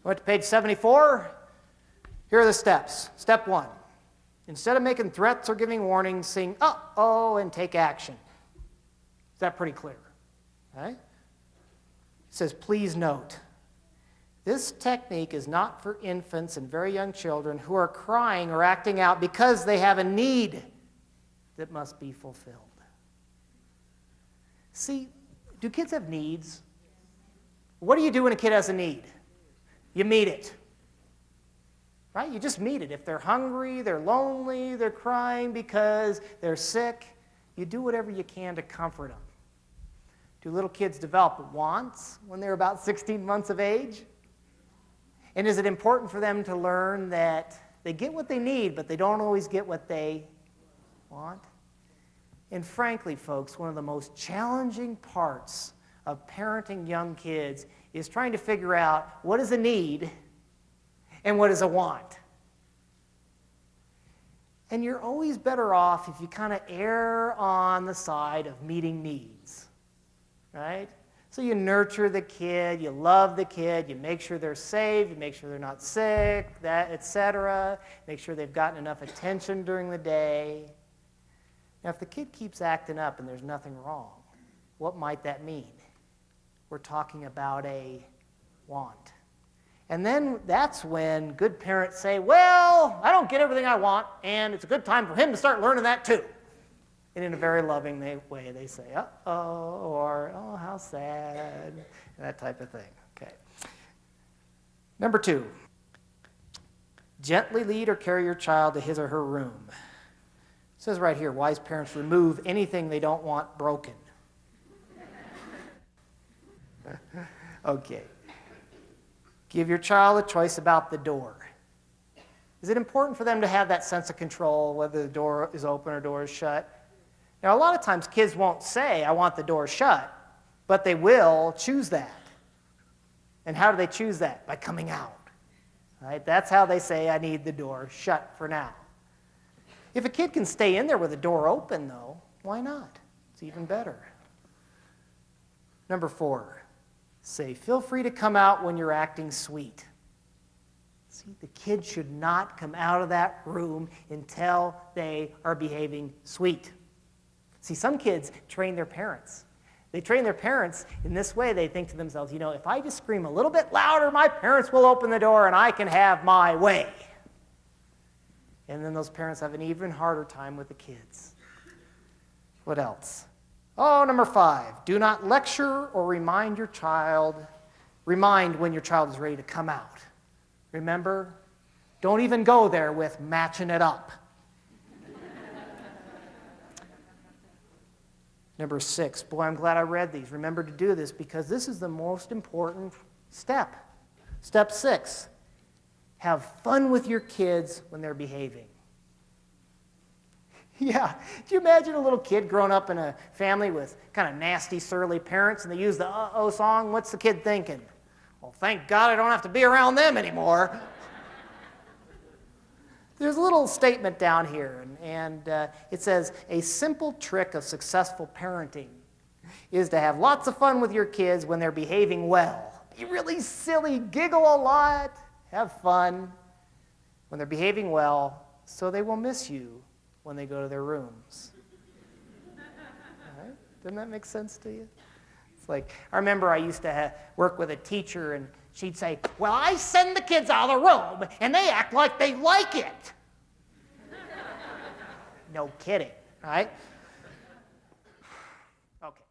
Went to page 74. Here are the steps. Step 1. Instead of making threats or giving warnings, sing uh-oh and take action. Is that pretty clear? Right? It says, please note, this technique is not for infants and very young children who are crying or acting out because they have a need that must be fulfilled. See, do kids have needs? What do you do when a kid has a need? You meet it. Right? You just meet it. If they're hungry, they're lonely, they're crying because they're sick, you do whatever you can to comfort them. Do little kids develop wants when they're about 16 months of age? And is it important for them to learn that they get what they need, but they don't always get what they want? And frankly, folks, one of the most challenging parts of parenting young kids is trying to figure out what is a need and what is a want. And you're always better off if you kind of err on the side of meeting needs, right? So you nurture the kid, you love the kid, you make sure they're safe, you make sure they're not sick, etc. Make sure they've gotten enough attention during the day. Now, if the kid keeps acting up and there's nothing wrong, what might that mean? We're talking about a want. And then that's when good parents say, well, I don't get everything I want, and it's a good time for him to start learning that too. And in a very loving way, they say, uh-oh, or, oh, how sad, and that type of thing. Okay. Number 2, gently lead or carry your child to his or her room. It says right here, wise parents remove anything they don't want broken. Okay. Give your child a choice about the door. Is it important for them to have that sense of control, whether the door is open or door is shut? Now, a lot of times kids won't say, I want the door shut, but they will choose that. And how do they choose that? By coming out. Right? That's how they say, I need the door shut for now. If a kid can stay in there with the door open, though, why not? It's even better. Number 4, say, feel free to come out when you're acting sweet. See, the kid should not come out of that room until they are behaving sweet. See, some kids train their parents. They train their parents in this way. They think to themselves, if I just scream a little bit louder, my parents will open the door and I can have my way. And then those parents have an even harder time with the kids. What else? Oh, number 5, do not lecture or remind when your child is ready to come out. Remember? Don't even go there with matching it up. Number 6, boy, I'm glad I read these. Remember to do this because this is the most important step. Step 6, have fun with your kids when they're behaving. Yeah, do you imagine a little kid growing up in a family with kind of nasty, surly parents and they use the uh-oh song? What's the kid thinking? Well, thank God I don't have to be around them anymore. There's a little statement down here, and it says, a simple trick of successful parenting is to have lots of fun with your kids when they're behaving well. Be really silly, giggle a lot, have fun when they're behaving well, so they will miss you when they go to their rooms. Right? Doesn't that make sense to you? It's like, I remember I used to work with a teacher, and she'd say, well, I send the kids out of the room, and they act like they like it. No kidding, right? Okay.